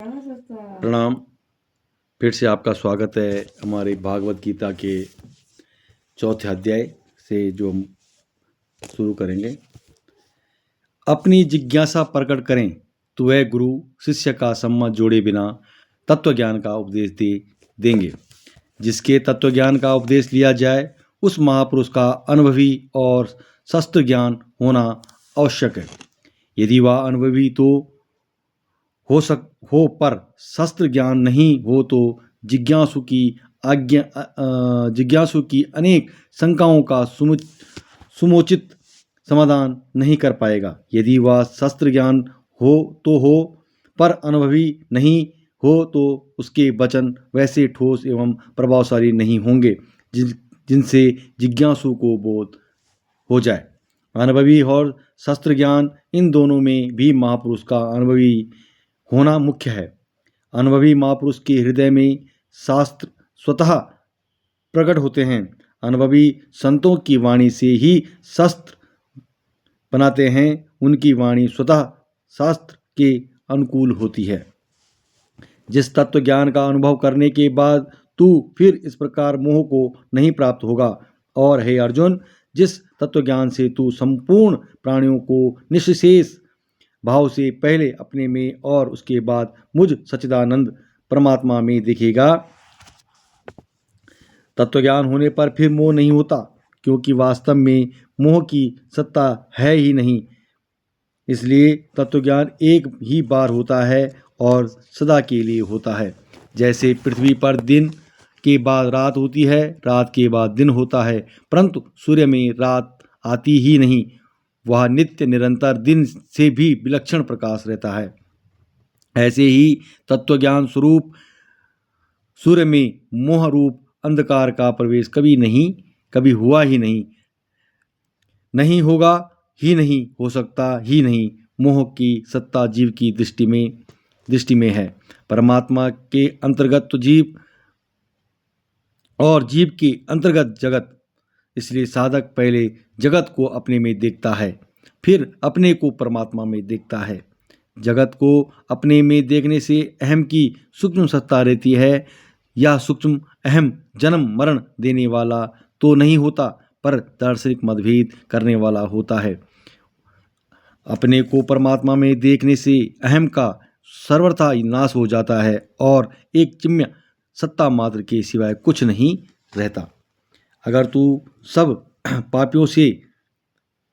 प्रणाम। फिर से आपका स्वागत है हमारे भागवत गीता के चौथे अध्याय से जो हम शुरू करेंगे। अपनी जिज्ञासा प्रकट करें तो वह गुरु शिष्य का सम्मत जोड़े बिना तत्व ज्ञान का उपदेश देंगे। जिसके तत्व ज्ञान का उपदेश लिया जाए उस महापुरुष का अनुभवी और शस्त्र ज्ञान होना आवश्यक है। यदि वह अनुभवी तो हो पर शस्त्र ज्ञान नहीं हो तो जिज्ञासु की अनेक शंकाओं का सुमोचित समाधान नहीं कर पाएगा। यदि वह शस्त्र ज्ञान हो पर अनुभवी नहीं हो तो उसके वचन वैसे ठोस एवं प्रभावशाली नहीं होंगे जिनसे जिज्ञासु को बोध हो जाए। अनुभवी और शस्त्र ज्ञान इन दोनों में भी महापुरुष का अनुभवी होना मुख्य है। अनुभवी महापुरुष के हृदय में शास्त्र स्वतः प्रकट होते हैं। अनुभवी संतों की वाणी से ही शास्त्र बनाते हैं। उनकी वाणी स्वतः शास्त्र के अनुकूल होती है। जिस तत्व ज्ञान का अनुभव करने के बाद तू फिर इस प्रकार मोह को नहीं प्राप्त होगा। और हे अर्जुन, जिस तत्व ज्ञान से तू संपूर्ण प्राणियों को निःशेष भाव से पहले अपने में और उसके बाद मुझ सच्चिदानंद परमात्मा में देखेगा, तत्वज्ञान होने पर फिर मोह नहीं होता, क्योंकि वास्तव में मोह की सत्ता है ही नहीं। इसलिए तत्वज्ञान एक ही बार होता है और सदा के लिए होता है। जैसे पृथ्वी पर दिन के बाद रात होती है, रात के बाद दिन होता है, परंतु सूर्य में रात आती ही नहीं। वह नित्य निरंतर दिन से भी विलक्षण प्रकाश रहता है। ऐसे ही तत्वज्ञान स्वरूप सूर्य में मोह रूप अंधकार का प्रवेश कभी हुआ ही नहीं होगा ही नहीं हो सकता ही नहीं। मोह की सत्ता जीव की दृष्टि में है। परमात्मा के अंतर्गत तो जीव और जीव के अंतर्गत जगत। इसलिए साधक पहले जगत को अपने में देखता है, फिर अपने को परमात्मा में देखता है। जगत को अपने में देखने से अहम की सूक्ष्म सत्ता रहती है। यह सूक्ष्म अहम जन्म मरण देने वाला तो नहीं होता, पर दार्शनिक मतभेद करने वाला होता है। अपने को परमात्मा में देखने से अहम का सर्वथा नाश हो जाता है और एक चिन्मय सत्ता मात्र के सिवाय कुछ नहीं रहता। अगर तू सब पापियों से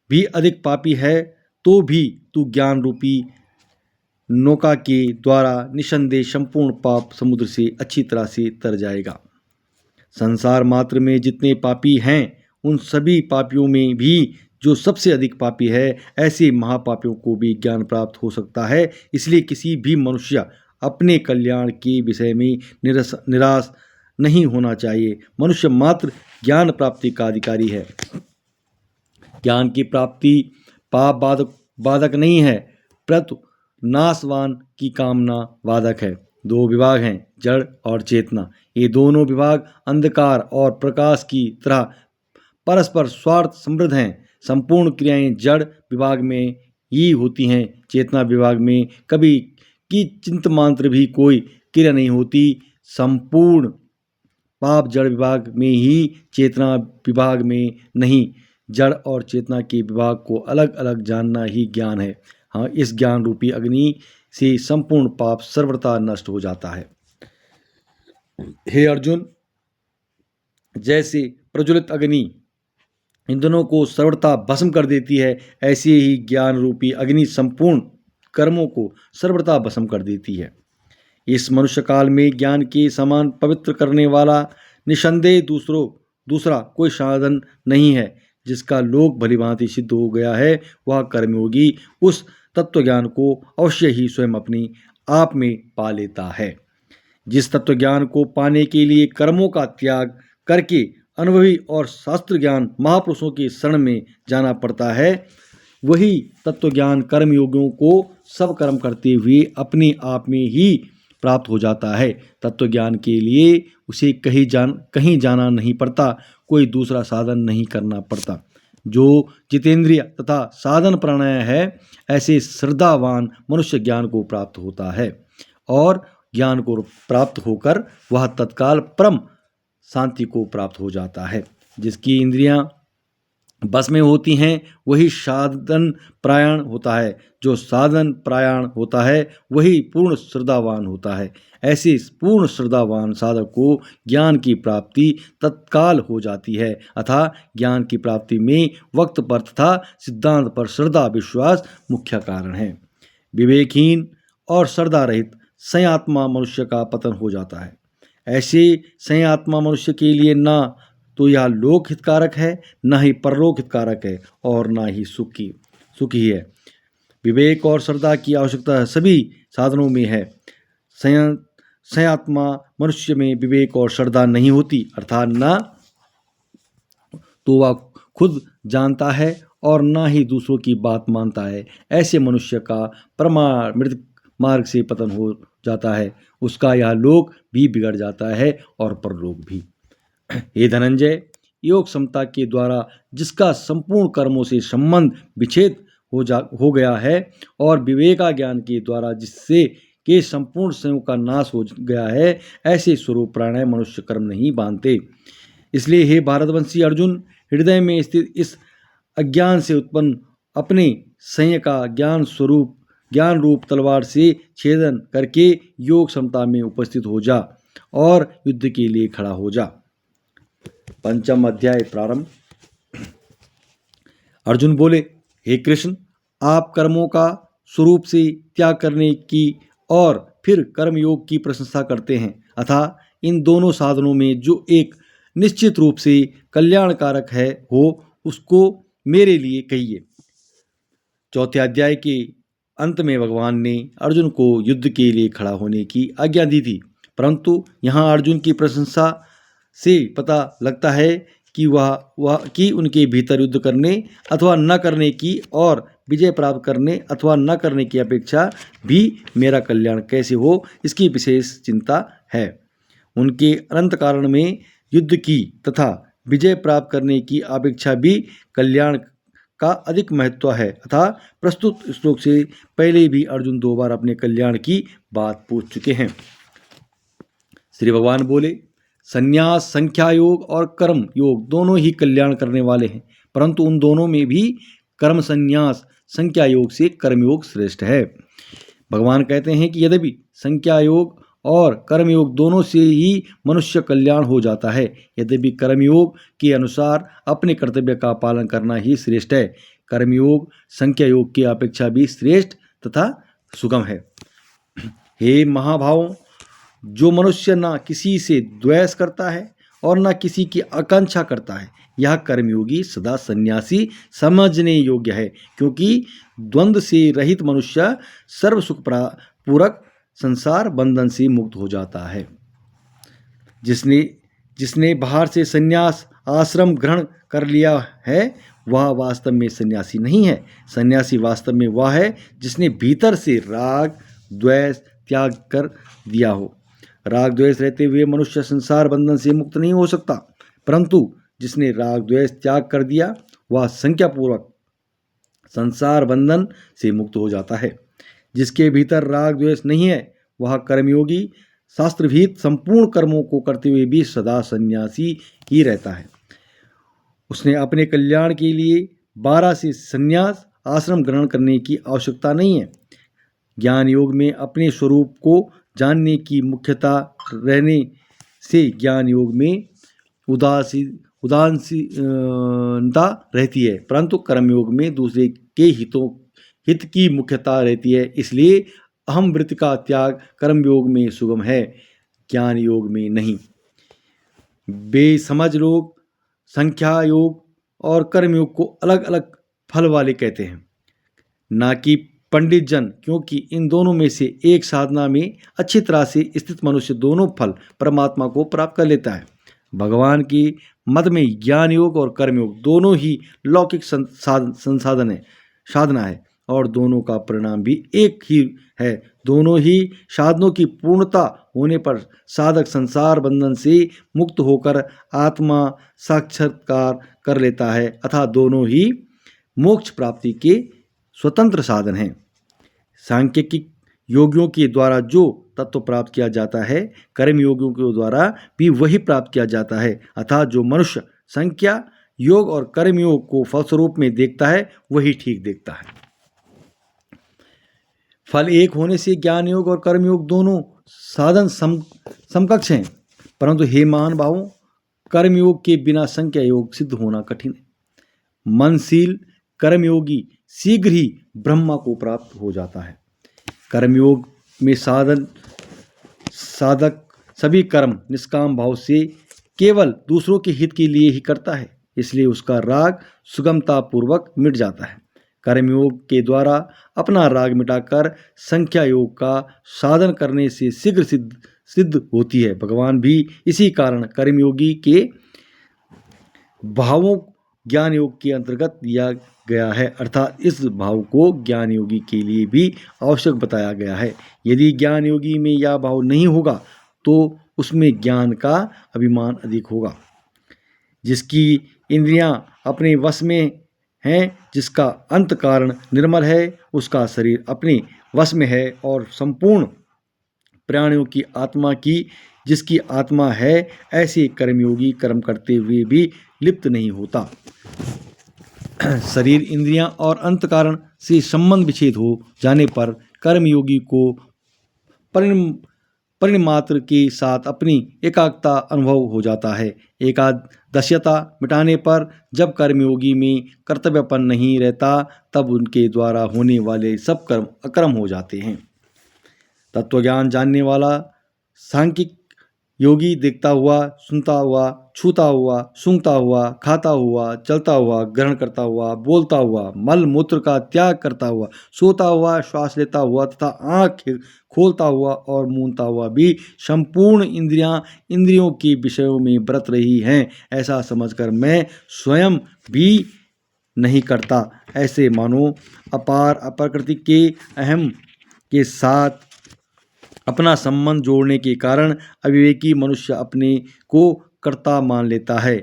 भी अधिक पापी है तो भी तू ज्ञान रूपी नौका के द्वारा निसंदेह संपूर्ण पाप समुद्र से अच्छी तरह से तर जाएगा। संसार मात्र में जितने पापी हैं उन सभी पापियों में भी जो सबसे अधिक पापी है, ऐसे महापापियों को भी ज्ञान प्राप्त हो सकता है। इसलिए किसी भी मनुष्य अपने कल्याण के विषय में निराश नहीं होना चाहिए। मनुष्य मात्र ज्ञान प्राप्ति का अधिकारी है। ज्ञान की प्राप्ति पाप बाधक नहीं है, परंतु नाशवान की कामना बाधक है। दो विभाग हैं, जड़ और चेतना। ये दोनों विभाग अंधकार और प्रकाश की तरह परस्पर स्वार्थ समृद्ध हैं। संपूर्ण क्रियाएं जड़ विभाग में ही होती हैं। चेतना विभाग में कभी की चिंत मात्र भी कोई क्रिया नहीं होती। संपूर्ण पाप जड़ विभाग में ही, चेतना विभाग में नहीं। जड़ और चेतना के विभाग को अलग अलग जानना ही ज्ञान है। हाँ, इस ज्ञान रूपी अग्नि से संपूर्ण पाप सर्वथा नष्ट हो जाता है। हे अर्जुन, जैसे प्रज्वलित अग्नि ईंधनों को सर्वथा भस्म कर देती है, ऐसे ही ज्ञान रूपी अग्नि संपूर्ण कर्मों को सर्वथा भस्म कर देती है। इस मनुष्य काल में ज्ञान के समान पवित्र करने वाला निसंदेह दूसरा कोई साधन नहीं है। जिसका लोक भलीभांति सिद्ध हो गया है वह कर्मयोगी उस तत्व ज्ञान को अवश्य ही स्वयं अपनी आप में पा लेता है। जिस तत्व ज्ञान को पाने के लिए कर्मों का त्याग करके अनुभवी और शास्त्र ज्ञान महापुरुषों के शरण में जाना पड़ता है, वही तत्व ज्ञान कर्मयोगियों को सब कर्म करते हुए अपने आप में ही प्राप्त हो जाता है। तत्व ज्ञान के लिए उसे कहीं जाना नहीं पड़ता, कोई दूसरा साधन नहीं करना पड़ता। जो जितेंद्रिय तथा साधन प्राणायाम है, ऐसे श्रद्धावान मनुष्य ज्ञान को प्राप्त होता है और ज्ञान को प्राप्त होकर वह तत्काल परम शांति को प्राप्त हो जाता है। जिसकी इंद्रियां बस में होती हैं वही साधन परायण होता है। जो साधन परायण होता है वही पूर्ण श्रद्धावान होता है। ऐसे पूर्ण श्रद्धावान साधक को ज्ञान की प्राप्ति तत्काल हो जाती है। अतः ज्ञान की प्राप्ति में वक्त पर तथा सिद्धांत पर श्रद्धा विश्वास मुख्य कारण है। विवेकहीन और श्रद्धा रहित संयमात्मा मनुष्य का पतन हो जाता है। ऐसे संयमात्मा मनुष्य के लिए ना तो यह लोक हितकारक है, न ही परलोक हितकारक है, और ना ही सुखी है। विवेक और श्रद्धा की आवश्यकता सभी साधनों में है। संयमात्मा मनुष्य में विवेक और श्रद्धा नहीं होती, अर्थात न तो वह खुद जानता है और ना ही दूसरों की बात मानता है। ऐसे मनुष्य का परमार्थ मार्ग से पतन हो जाता है। उसका यह लोक भी बिगड़ जाता है और परलोक भी। हे धनंजय, योग समता के द्वारा जिसका संपूर्ण कर्मों से संबंध विच्छेद हो गया है और विवेका ज्ञान के द्वारा जिससे के संपूर्ण संयोग का नाश हो गया है, ऐसे स्वरूप प्राणायाम मनुष्य कर्म नहीं बांधते। इसलिए हे भारतवंशी अर्जुन, हृदय में स्थित इस अज्ञान से उत्पन्न अपने संयम का ज्ञान रूप तलवार से छेदन करके योग समता में उपस्थित हो जा और युद्ध के लिए खड़ा हो जा। पंचम अध्याय प्रारंभ। अर्जुन बोले, हे कृष्ण, आप कर्मों का स्वरूप से त्याग करने की और फिर कर्मयोग की प्रशंसा करते हैं। अतः इन दोनों साधनों में जो एक निश्चित रूप से कल्याणकारक है उसको मेरे लिए कहिए। चौथे अध्याय के अंत में भगवान ने अर्जुन को युद्ध के लिए खड़ा होने की आज्ञा दी थी, परंतु यहाँ अर्जुन की प्रशंसा से पता लगता है कि कि उनके भीतर युद्ध करने अथवा न करने की और विजय प्राप्त करने अथवा न करने की अपेक्षा भी मेरा कल्याण कैसे हो, इसकी विशेष चिंता है। उनके अनंत कारण में युद्ध की तथा विजय प्राप्त करने की अपेक्षा भी कल्याण का अधिक महत्व है। अतः प्रस्तुत श्लोक से पहले भी अर्जुन 2 बार अपने कल्याण की बात पूछ चुके हैं। श्री भगवान बोले, संन्यास, संख्या योग और कर्म योग दोनों ही कल्याण करने वाले हैं, परंतु उन दोनों में भी कर्म संन्यास संख्या योग से कर्मयोग श्रेष्ठ है। भगवान कहते हैं कि यद्यपि संख्या योग और कर्मयोग दोनों से ही मनुष्य कल्याण हो जाता है, यद्यपि कर्मयोग के अनुसार अपने कर्तव्य का पालन करना ही श्रेष्ठ है। कर्मयोग संख्या योग की अपेक्षा भी श्रेष्ठ तथा सुगम है। हे महाभावों, जो मनुष्य न किसी से द्वेष करता है और न किसी की आकांक्षा करता है, यह कर्मयोगी सदा सन्यासी समझने योग्य है, क्योंकि द्वंद्व से रहित मनुष्य सर्व सुख पूरक संसार बंधन से मुक्त हो जाता है। जिसने बाहर से सन्यास आश्रम ग्रहण कर लिया है, वह वास्तव में सन्यासी नहीं है। सन्यासी वास्तव में वह है जिसने भीतर से राग द्वेष त्याग कर दिया हो। राग द्वेष रहते हुए मनुष्य संसार बंधन से मुक्त नहीं हो सकता, परंतु जिसने राग द्वेष त्याग कर दिया वह संख्या पूर्वक संसार बंधन से मुक्त हो जाता है। जिसके भीतर राग द्वेष नहीं है वह कर्मयोगी शास्त्रविहित संपूर्ण कर्मों को करते हुए भी सदा सन्यासी ही रहता है। उसने अपने कल्याण के लिए 12 से संन्यास आश्रम ग्रहण करने की आवश्यकता नहीं है। ज्ञान योग में अपने स्वरूप को जानने की मुख्यता रहने से ज्ञान योग में उदासीनता रहती है, परंतु कर्मयोग में दूसरे के हित की मुख्यता रहती है। इसलिए अहम वृत्ति का त्याग कर्मयोग में सुगम है, ज्ञान योग में नहीं। बेसमझ लोग संख्या योग और कर्मयोग को अलग अलग फल वाले कहते हैं, ना कि पंडित जन, क्योंकि इन दोनों में से एक साधना में अच्छी तरह से स्थित मनुष्य दोनों फल परमात्मा को प्राप्त कर लेता है। भगवान की मत में ज्ञान योग और कर्मयोग दोनों ही लौकिक साधना है और दोनों का परिणाम भी एक ही है। दोनों ही साधनों की पूर्णता होने पर साधक संसार बंधन से मुक्त होकर आत्मा साक्षात्कार कर लेता है, अतः दोनों ही मोक्ष प्राप्ति के स्वतंत्र साधन हैं। सांख्यिक योगियों के द्वारा जो तत्व प्राप्त किया जाता है, कर्मयोगियों के द्वारा भी वही प्राप्त किया जाता है। अतः जो मनुष्य संख्या योग और कर्मयोग को फलस्वरूप में देखता है वही ठीक देखता है। फल एक होने से ज्ञान योग और कर्मयोग दोनों साधन समकक्ष हैं, परंतु हे महान भावों, कर्मयोग के बिना संख्या योग सिद्ध होना कठिन है। मनशील कर्मयोगी शीघ्र ही ब्रह्मा को प्राप्त हो जाता है। कर्मयोग में साधक सभी कर्म निष्काम भाव से केवल दूसरों के हित के लिए ही करता है, इसलिए उसका राग सुगमता पूर्वक मिट जाता है। कर्मयोग के द्वारा अपना राग मिटाकर संख्या योग का साधन करने से शीघ्र सिद्ध होती है। भगवान भी इसी कारण कर्मयोगी के भावों ज्ञान योग के अंतर्गत दिया गया है, अर्थात इस भाव को ज्ञान योगी के लिए भी आवश्यक बताया गया है। यदि ज्ञान योगी में यह भाव नहीं होगा तो उसमें ज्ञान का अभिमान अधिक होगा। जिसकी इंद्रियां अपने वश में हैं, जिसका अंत कारण निर्मल है, उसका शरीर अपने वश में है, और संपूर्ण प्राणियों की आत्मा की जिसकी आत्मा है, ऐसे कर्मयोगी कर्म करते हुए भी लिप्त नहीं होता। शरीर इंद्रियां और अंत कारण से संबंध विच्छेद हो जाने पर कर्मयोगी को परिमात्र के साथ अपनी एकाग्रता अनुभव हो जाता है। एकादश्यता मिटाने पर जब कर्मयोगी में कर्तव्यपन नहीं रहता, तब उनके द्वारा होने वाले सब कर्म अकर्म हो जाते हैं। तत्वज्ञान जानने वाला सांख्यिक योगी देखता हुआ, सुनता हुआ, छूता हुआ, सूंघता हुआ, खाता हुआ, चलता हुआ, ग्रहण करता हुआ, बोलता हुआ, मल मूत्र का त्याग करता हुआ, सोता हुआ, श्वास लेता हुआ तथा आँख खोलता हुआ और मूंदता हुआ भी संपूर्ण इंद्रियों के विषयों में बरत रही हैं, ऐसा समझकर मैं स्वयं भी नहीं करता। ऐसे मानो अपार प्रकृति के अहम के साथ अपना संबंध जोड़ने के कारण अविवेकी मनुष्य अपने को कर्ता मान लेता है,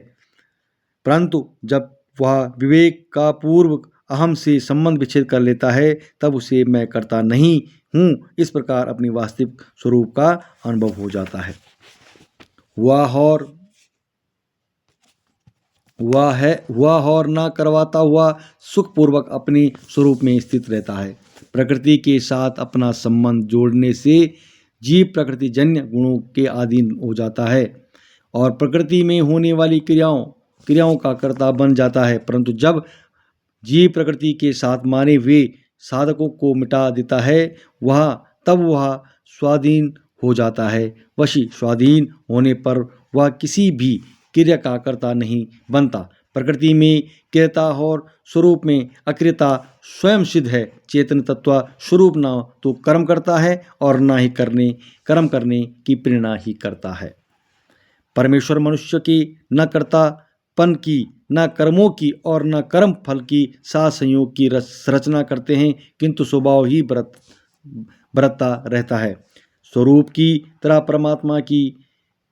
परंतु जब वह विवेक का पूर्व अहम से संबंध विच्छेद कर लेता है, तब उसे मैं कर्ता नहीं हूँ, इस प्रकार अपनी वास्तविक स्वरूप का अनुभव हो जाता है। हुआ और ना करवाता हुआ सुखपूर्वक अपने स्वरूप में स्थित रहता है। प्रकृति के साथ अपना संबंध जोड़ने से जीव प्रकृतिजन्य गुणों के अधीन हो जाता है और प्रकृति में होने वाली क्रियाओं का कर्ता बन जाता है, परंतु जब जीव प्रकृति के साथ माने हुए साधकों को मिटा देता है, तब वह स्वाधीन हो जाता है। वशी स्वाधीन होने पर वह किसी भी क्रिया का कर्ता नहीं बनता। प्रकृति में क्रियता और स्वरूप में अक्रियता स्वयं सिद्ध है। चेतन तत्व स्वरूप न तो कर्म करता है और न ही कर्म करने की प्रेरणा ही करता है। परमेश्वर मनुष्य की न कर्तापन की, न कर्मों की और न कर्म फल की साथ संयोग की रचना करते हैं, किंतु स्वभाव ही बरतता रहता है। स्वरूप की तरह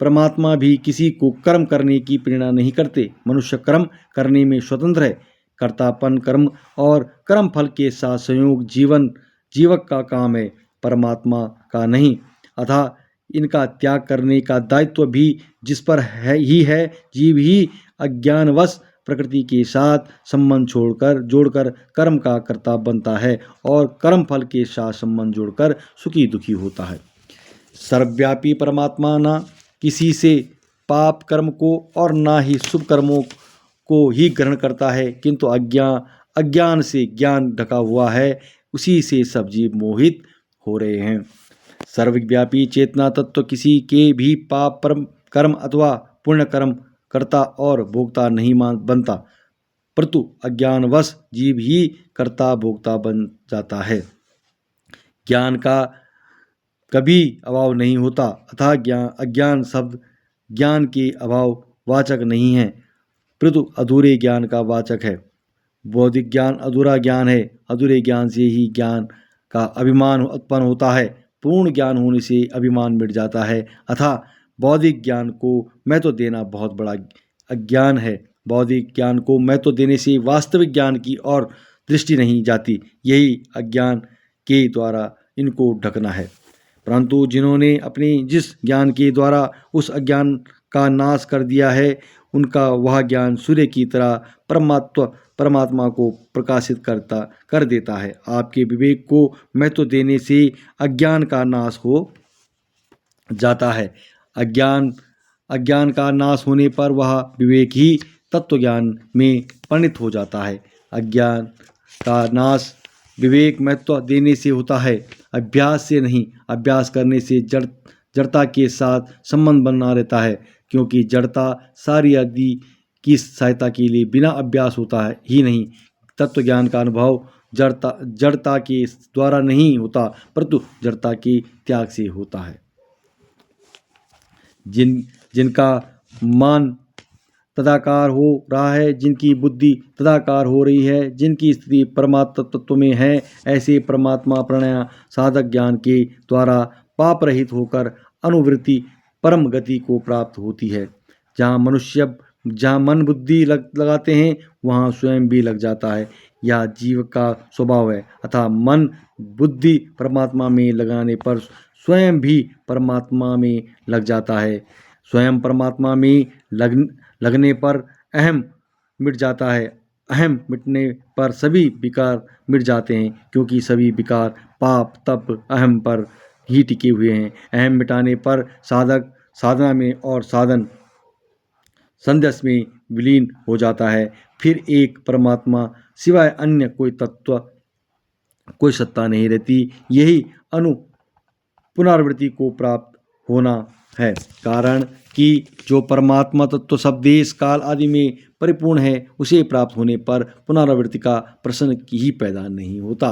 परमात्मा भी किसी को कर्म करने की प्रेरणा नहीं करते। मनुष्य कर्म करने में स्वतंत्र है। कर्तापन कर्म और कर्म फल के साथ संयोग जीवक का काम है, परमात्मा का नहीं। अतः इनका त्याग करने का दायित्व भी जिस पर है। जीव ही अज्ञानवश प्रकृति के साथ संबंध जोड़कर कर्म का कर्ता बनता है और कर्म फल के साथ संबंध जोड़कर सुखी दुखी होता है। सर्वव्यापी परमात्मा न किसी से पाप कर्म को और ना ही शुभ कर्मों को ही ग्रहण करता है, किंतु अज्ञान से ज्ञान ढका हुआ है, उसी से सब जीव मोहित हो रहे हैं। सर्वव्यापी चेतना तत्व किसी के भी पाप कर्म अथवा पुण्य कर्म कर्ता और भोक्ता नहीं बनता, परंतु अज्ञानवश जीव ही कर्ता भोक्ता बन जाता है। ज्ञान का कभी अभाव नहीं होता, अतः अज्ञान शब्द ज्ञान के अभाव वाचक नहीं है, परंतु अधूरे ज्ञान का वाचक है। बौद्धिक ज्ञान अधूरा ज्ञान है। अधूरे ज्ञान से ही ज्ञान का अभिमान उत्पन्न होता है। पूर्ण ज्ञान होने से अभिमान मिट जाता है। अतः बौद्धिक ज्ञान को महत्व देना बहुत बड़ा अज्ञान है। बौद्धिक ज्ञान को महत्व देने से वास्तविक ज्ञान की ओर दृष्टि नहीं जाती। यही अज्ञान के द्वारा इनको ढकना है। परंतु जिन्होंने अपने जिस ज्ञान के द्वारा उस अज्ञान का नाश कर दिया है, उनका वह ज्ञान सूर्य की तरह परमात्मा को प्रकाशित कर देता है। आपके विवेक को महत्व देने से अज्ञान का नाश हो जाता है। अज्ञान का नाश होने पर वह विवेक ही तत्व ज्ञान में परिणत हो जाता है। अज्ञान का नाश विवेक महत्व देने से होता है, अभ्यास से नहीं। अभ्यास करने से जड़ता के साथ संबंध बना रहता है, क्योंकि जड़ता सारी आदि की सहायता के लिए बिना अभ्यास होता है ही नहीं। तत्व ज्ञान का अनुभव जड़ता के द्वारा नहीं होता, परंतु जड़ता के त्याग से होता है। जिनका मन तदाकार हो रहा है, जिनकी बुद्धि तदाकार हो रही है, जिनकी स्थिति परमात्म तत्व में है, ऐसे परमात्मा प्रणय साधक ज्ञान के द्वारा पाप रहित होकर अनुवृत्ति परम गति को प्राप्त होती है। जहाँ मन बुद्धि लगाते हैं, वहाँ स्वयं भी लग जाता है। यह जीव का स्वभाव है। अतः मन बुद्धि परमात्मा में लगाने पर स्वयं भी परमात्मा में लग जाता है। स्वयं परमात्मा में लगने पर अहम मिट जाता है। अहम मिटने पर सभी विकार मिट जाते हैं, क्योंकि सभी विकार पाप तप अहम पर ही टिके हुए हैं। अहम मिटाने पर साधक साधना में और साधन संध्यास में विलीन हो जाता है। फिर एक परमात्मा सिवाय अन्य कोई तत्व कोई सत्ता नहीं रहती। यही पुनरावृत्ति को प्राप्त होना है। कारण कि जो परमात्मा तत्व सब देश काल आदि में परिपूर्ण है, उसे प्राप्त होने पर पुनरावृत्ति का प्रश्न ही पैदा नहीं होता।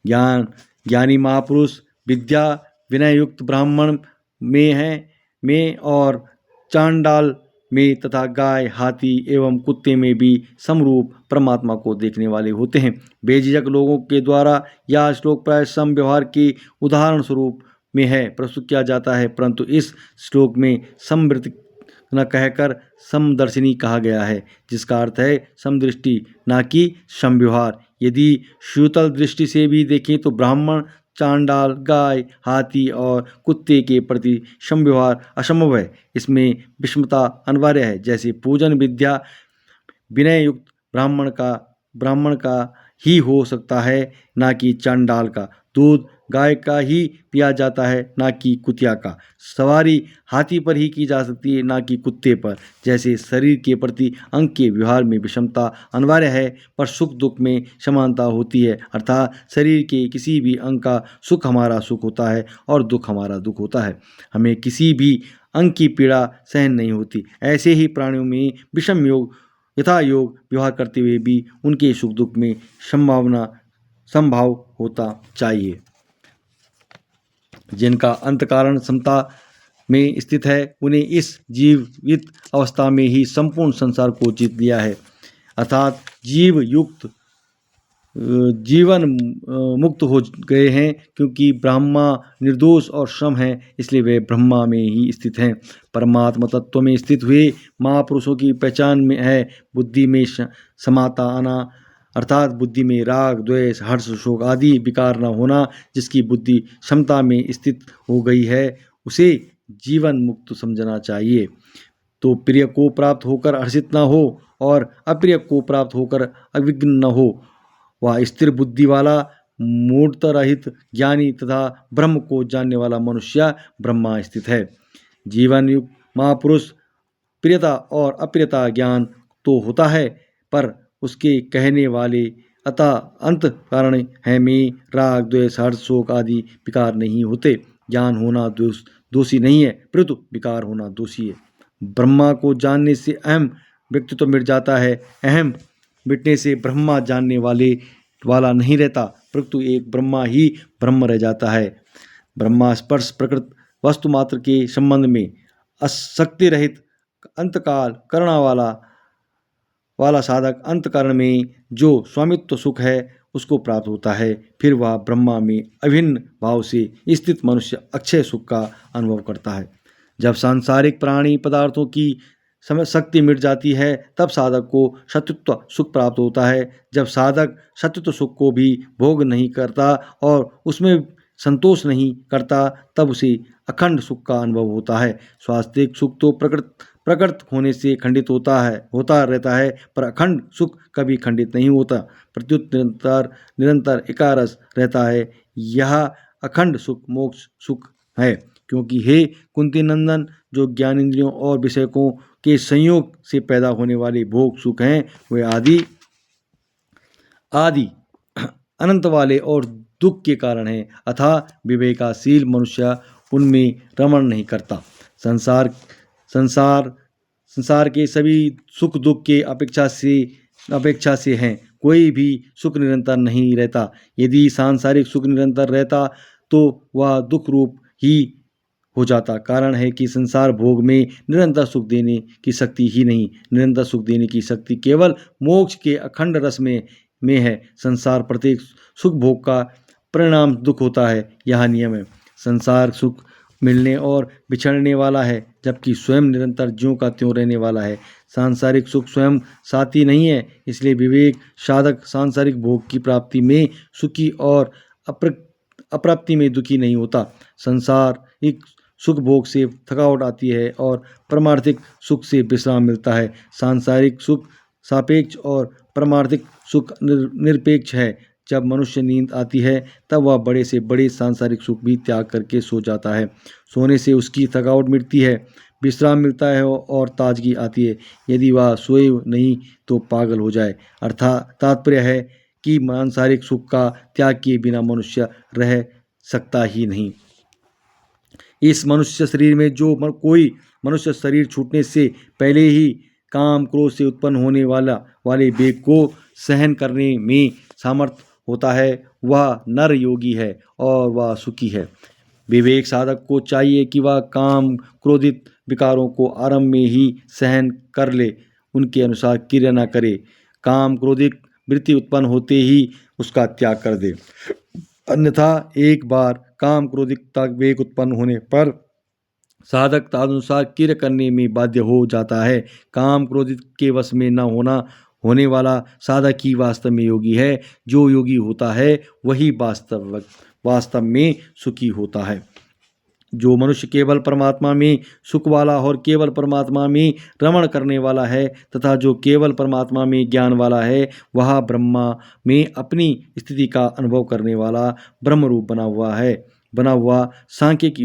ज्ञानी महापुरुष विद्या विनय युक्त ब्राह्मण में और चांडाल में तथा गाय हाथी एवं कुत्ते में भी समरूप परमात्मा को देखने वाले होते हैं। बेझिझक लोगों के द्वारा यह श्लोक प्राय सम व्यवहार के उदाहरण स्वरूप में है प्रस्तुत किया जाता है, परंतु इस श्लोक में समवृत्ति न कहकर समदर्शिनी कहा गया है, जिसका अर्थ है समदृष्टि, ना कि समव्यवहार। यदि शीतल दृष्टि से भी देखें तो ब्राह्मण चांडाल गाय हाथी और कुत्ते के प्रति समव्यवहार असंभव है। इसमें विषमता अनिवार्य है। जैसे पूजन विद्या विनय युक्त ब्राह्मण का ही हो सकता है, ना कि चांडाल का। दूध गाय का ही पिया जाता है, ना कि कुतिया का। सवारी हाथी पर ही की जा सकती है, ना कि कुत्ते पर। जैसे शरीर के प्रति अंग के व्यवहार में विषमता अनिवार्य है, पर सुख दुख में समानता होती है। अर्थात शरीर के किसी भी अंग का सुख हमारा सुख होता है और दुख हमारा दुख होता है। हमें किसी भी अंग की पीड़ा सहन नहीं होती। ऐसे ही प्राणियों में विषम योग यथा योग व्यवहार करते हुए भी उनके सुख दुख में संभाव होता चाहिए। जिनका अंतःकरण समता में स्थित है, उन्हें इस जीवित अवस्था में ही संपूर्ण संसार को जीत लिया है। अर्थात जीवन मुक्त हो गए हैं, क्योंकि ब्रह्मा निर्दोष और सम है, इसलिए वे ब्रह्मा में ही स्थित हैं। परमात्मा तत्व में स्थित हुए महापुरुषों की पहचान में है बुद्धि में समाता आना, अर्थात बुद्धि में राग द्वेष हर्ष शोक आदि विकार न होना। जिसकी बुद्धि क्षमता में स्थित हो गई है, उसे जीवन मुक्त समझना चाहिए। तो प्रिय को प्राप्त होकर हर्षित न हो और अप्रिय को प्राप्त होकर अविघ्न न हो। वह स्थिर बुद्धि वाला मूढ़ता रहित ज्ञानी तथा ब्रह्म को जानने वाला मनुष्य ब्रह्मा स्थित है। जीवन युक्त महापुरुष प्रियता और अप्रियता ज्ञान तो होता है, पर उसके कहने वाले अतः अंत कारण है में राग द्वेष हर्ष शोक आदि विकार नहीं होते। ज्ञान होना दोषी नहीं है, परंतु विकार होना दोषी है। ब्रह्मा को जानने से अहम व्यक्तित्व मिट जाता है। अहम मिटने से ब्रह्मा जानने वाला नहीं रहता, परंतु एक ब्रह्मा ही ब्रह्म रह जाता है। ब्रह्मा स्पर्श प्रकृत वस्तु मात्र के संबंध में आसक्ति रहित अंतकाल करना वाला साधक अंतकरण में जो स्वामित्व सुख है उसको प्राप्त होता है। फिर वह ब्रह्मा में अभिन्न भाव से स्थित मनुष्य अक्षय सुख का अनुभव करता है। जब सांसारिक प्राणी पदार्थों की शक्ति मिट जाती है, तब साधक को सत्युत्व सुख प्राप्त होता है। जब साधक सत्युत्व सुख को भी भोग नहीं करता और उसमें संतोष नहीं करता तब उसे अखंड सुख का अनुभव होता है। स्वास्थ्यिक सुख तो प्रकृत होने से खंडित होता रहता है, पर अखंड सुख कभी खंडित नहीं होता, प्रत्युत निरंतर एकारस रहता है। यह अखंड सुख मोक्ष सुख है, क्योंकि हे कुंती नंदन, जो ज्ञानेंद्रियों और विषयकों के संयोग से पैदा होने वाले भोग सुख हैं, वे आदि अनंत वाले और दुख के कारण है, अतः विवेकाशील मनुष्य उनमें रमण नहीं करता। संसार के सभी सुख दुख के अपेक्षा से हैं। कोई भी सुख निरंतर नहीं रहता। यदि सांसारिक सुख निरंतर रहता तो वह दुख रूप ही हो जाता। कारण है कि संसार भोग में निरंतर सुख देने की शक्ति ही नहीं, निरंतर सुख देने की शक्ति केवल मोक्ष के अखंड रस में है। संसार प्रत्येक सुख भोग का परिणाम दुख होता है, यह नियम है। संसार सुख मिलने और बिछड़ने वाला है, जबकि स्वयं निरंतर ज्यों का त्यों रहने वाला है। सांसारिक सुख स्वयं साथी नहीं है, इसलिए विवेक साधक सांसारिक भोग की प्राप्ति में सुखी और अप्राप्ति में दुखी नहीं होता। सांसारिक सुख भोग से थकावट आती है और परमार्थिक सुख से विश्राम मिलता है। सांसारिक सुख सापेक्ष और परमार्थिक सुख निरपेक्ष है। जब मनुष्य नींद आती है तब वह बड़े से बड़े सांसारिक सुख भी त्याग करके सो जाता है। सोने से उसकी थकावट मिटती है, विश्राम मिलता है और ताजगी आती है। यदि वह सोए नहीं तो पागल हो जाए। अर्थात तात्पर्य है कि सांसारिक सुख का त्याग किए बिना मनुष्य रह सकता ही नहीं। इस मनुष्य शरीर में जो कोई मनुष्य शरीर छूटने से पहले ही काम क्रोध से उत्पन्न होने वाले वेग को सहन करने में सामर्थ होता है, वह नर योगी है और वह सुखी है। विवेक साधक को चाहिए कि वह काम क्रोधित विकारों को आरंभ में ही सहन कर ले, उनके अनुसार क्रिया न करे। काम क्रोधित वृत्ति उत्पन्न होते ही उसका त्याग कर दे, अन्यथा एक बार काम क्रोधित वेग उत्पन्न होने पर साधक तदनुसार क्रिया करने में बाध्य हो जाता है। काम क्रोधित के वश में न होने वाला साधक ही वास्तव में योगी है। जो योगी होता है वही वास्तव में सुखी होता है। जो मनुष्य केवल परमात्मा में सुख वाला और केवल परमात्मा में रमण करने वाला है तथा जो केवल परमात्मा में ज्ञान वाला है, वह ब्रह्मा में अपनी स्थिति का अनुभव करने वाला ब्रह्म रूप बना हुआ सांख्यिक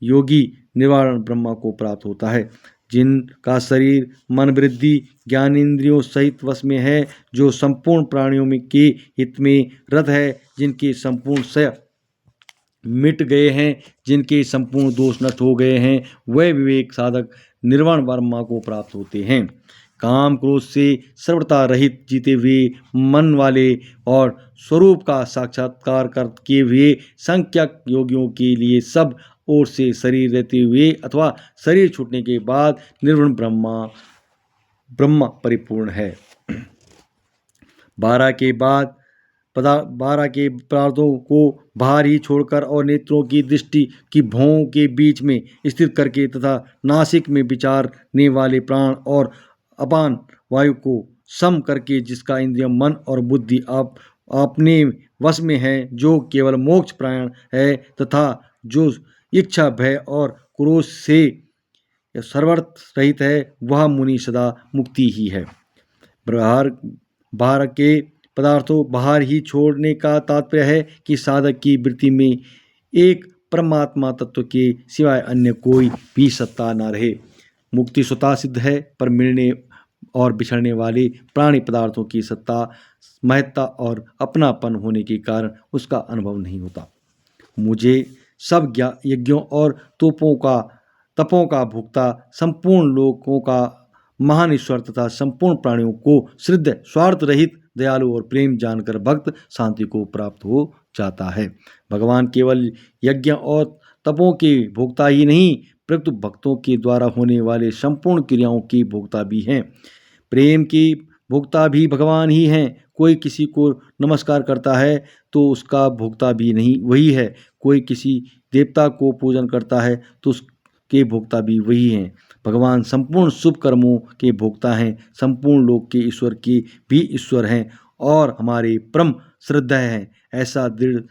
योगी निर्वाण ब्रह्मा को प्राप्त होता है। जिनका शरीर मन वृद्धि ज्ञानेंद्रियों सहित वश में है, जो संपूर्ण प्राणियों के हित में रत है, जिनके संपूर्ण क्षय मिट गए हैं, जिनके संपूर्ण दोष नष्ट हो गए हैं, वह विवेक साधक निर्वाण ब्रह्मा को प्राप्त होते हैं। काम क्रोध से सर्वथा रहित जीते हुए मन वाले और स्वरूप का साक्षात्कार किए हुए सांख्यिक योगियों के लिए सब ओर से शरीर रहते हुए अथवा शरीर छूटने के बाद निर्गुण ब्रह्म परिपूर्ण है। 12 के पदार्थों को बाहर ही छोड़कर और नेत्रों की दृष्टि की भौं के बीच में स्थित करके तथा नासिक में विचारने वाले प्राण और अपान वायु को सम करके, जिसका इंद्रिय मन और बुद्धि अपने वश में है, जो केवल मोक्ष प्राण है तथा जो इच्छा भय और क्रोध से सर्वर्थ रहित है, वह मुनि सदा मुक्ति ही है। बाहर के पदार्थों बाहर ही छोड़ने का तात्पर्य है कि साधक की वृत्ति में एक परमात्मा तत्व के सिवाय अन्य कोई भी सत्ता न रहे। मुक्ति स्वतः सिद्ध है, पर मिलने और बिछड़ने वाले प्राणी पदार्थों की सत्ता, महत्ता और अपनापन होने के कारण उसका अनुभव नहीं होता। मुझे सब यज्ञों और तपों का भोक्ता, संपूर्ण लोकों का महान ईश्वर तथा संपूर्ण प्राणियों को शुद्ध स्वार्थ रहित दयालु और प्रेम जानकर भक्त शांति को प्राप्त हो जाता है। भगवान केवल यज्ञ और तपों के भोक्ता ही नहीं, प्रयुक्त भक्तों के द्वारा होने वाले संपूर्ण क्रियाओं के भोक्ता भी हैं। प्रेम की भोक्ता भी भगवान ही हैं। कोई किसी को नमस्कार करता है तो उसका भोक्ता भी नहीं वही है। कोई किसी देवता को पूजन करता है तो उसके भोक्ता भी वही हैं। भगवान संपूर्ण शुभ कर्मों के भोक्ता हैं, संपूर्ण लोक के ईश्वर के भी ईश्वर हैं और हमारे परम श्रद्धेय हैं। ऐसा दृढ़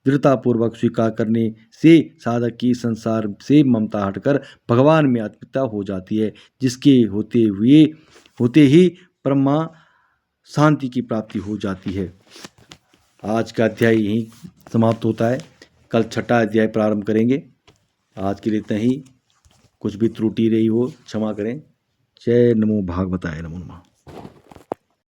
दृढ़तापूर्वक स्वीकार करने से साधक की संसार से ममता हटकर भगवान में आत्मीयता हो जाती है, जिसके होते ही ब्रह्मा शांति की प्राप्ति हो जाती है। आज का अध्याय यहीं समाप्त होता है। कल छठा अध्याय प्रारंभ करेंगे। आज के लिए इतना ही। कुछ भी त्रुटि रही हो क्षमा करें। जय नमो भागवताय नमो नमः।